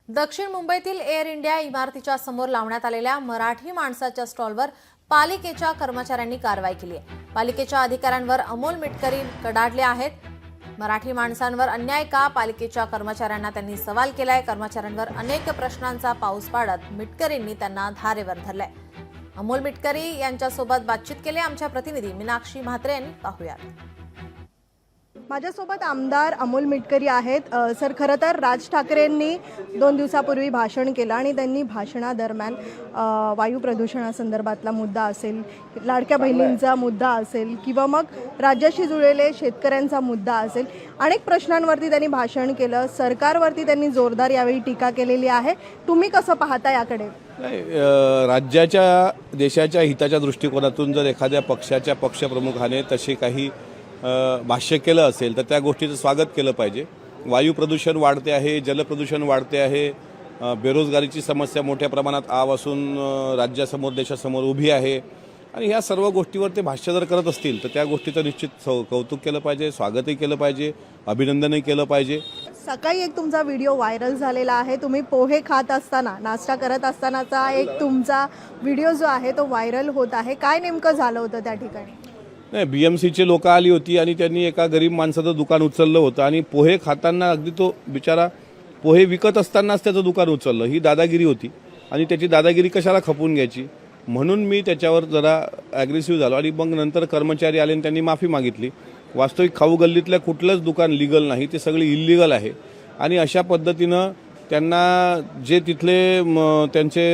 दक्षिण मुंबईतील air India इमारतीच्या समोर लावण्यात आलेल्या मराठी माणसाच्या स्टॉलवर पालिकेच्या कर्मचाऱ्यांनी कारवाई केली आहे। पालिकेच्या अधिकाऱ्यांवर अमोल मिटकरी कडाडले आहेत। मराठी माणसांवर अन्याय का, पालिकेच्या कर्मचाऱ्यांना त्यांनी सवाल केलाय। कर्मचाऱ्यांवर अनेक प्रश्नांचा पाऊस पाडत मिटकरींनी त्यांना धारेवर धरलंय। अमोल मिटकरी यांच्यासोबत बातचीत केली आमच्या प्रतिनिधी मीनाक्षी म्हात्रे यांनी। पाहूयात। माझ्यासोबत आमदार अमोल मिटकरी आहेत। सर, खरं तर राज ठाकरेंनी 2 दिवसापूर्वी भाषण केलं आणि त्यांनी भाषणादरम्यान वायू प्रदूषणासंदर्भातला मुद्दा असेल, लाडक्या बहिणींचा मुद्दा असेल किंवा मग राज्याशी जुळलेले शेतकऱ्यांचा मुद्दा असेल, अनेक प्रश्नांवरती त्यांनी भाषण केलं। सरकारवरती त्यांनी जोरदार यावेळी टीका केलेली आहे। तुम्ही कसं पाहता याकडे? राज्याच्या देशाच्या हिताच्या दृष्टिकोनातून जर एखाद्या पक्षाच्या पक्षप्रमुखाने तसे काही भाष्य केलं असेल तर त्या गोष्टीचं स्वागत केलं पाहिजे। वायू प्रदूषण वाढते आहे, जलप्रदूषण वाढते आहे, बेरोजगारीची समस्या मोठ्या प्रमाणात आवासून राज्यासमोर देशासमोर उभी आहे आणि ह्या सर्व गोष्टीवर ते भाष्य जर करत असतील तर त्या गोष्टीचं निश्चित कौतुक केलं पाहिजे, स्वागतही केलं पाहिजे, अभिनंदनही केलं पाहिजे। सकाळी एक तुमचा व्हिडिओ व्हायरल झालेला आहे। तुम्ही पोहे खात असताना, नाश्ता करत असतानाचा एक तुमचा व्हिडिओ जो आहे तो व्हायरल होत आहे। काय नेमकं झालं होतं त्या ठिकाणी? नाही, BMCचे लोक आली होती आणि त्यांनी एका गरीब माणसाचं दुकान उचललं होतं आणि पोहे खाताना अगदी तो बिचारा पोहे विकत असतानाच त्याचं दुकान उचललं। ही दादागिरी होती आणि त्याची दादागिरी कशाला खपून घ्यायची, म्हणून मी त्याच्यावर जरा ॲग्रेसिव्ह झालो आणि मग नंतर कर्मचारी आले आणि त्यांनी माफी मागितली। वास्तविक खाऊ गल्लीतल्या कुठलंच दुकान लीगल नाही, ते सगळे इल्लीगल आहे आणि अशा पद्धतीनं त्यांना जे तिथले त्यांचे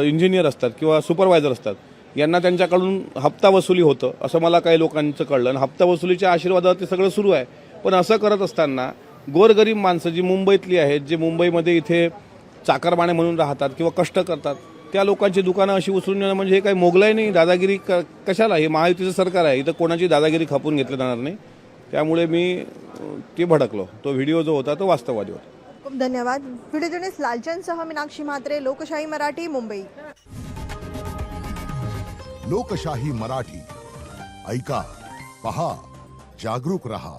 इंजिनियर असतात किंवा सुपरवायझर असतात यांना त्यांच्याकडून हप्ता वसुली होतं असं मला काही लोकांचं कळलं आणि हप्ता वसुलीच्या आशीर्वादात ते सगळं सुरू आहे। पण असं करत असताना गोरगरीब माणसं जी मुंबईतली आहेत, जे मुंबईमध्ये इथे चाकरमाने म्हणून राहतात किंवा कष्ट करतात, त्या लोकांची दुकानं अशी उचलून नेणं म्हणजे हे काही मोगलाई नाही, दादागिरी कशाला? हे महायुतीचं सरकार आहे, इथं कोणाची दादागिरी खपून घेतली जाणार नाही। त्यामुळे मी ते भडकलो। तो व्हिडिओ जो होता तो वास्तववादी होता। खूप धन्यवाद। व्हिडिओ जर्नलिस्ट लालचंदसह मीनाक्षी म्हात्रे, लोकशाही मराठी, मुंबई। लोकशाही मराठी, ऐका, पहा, जागरूक रहा।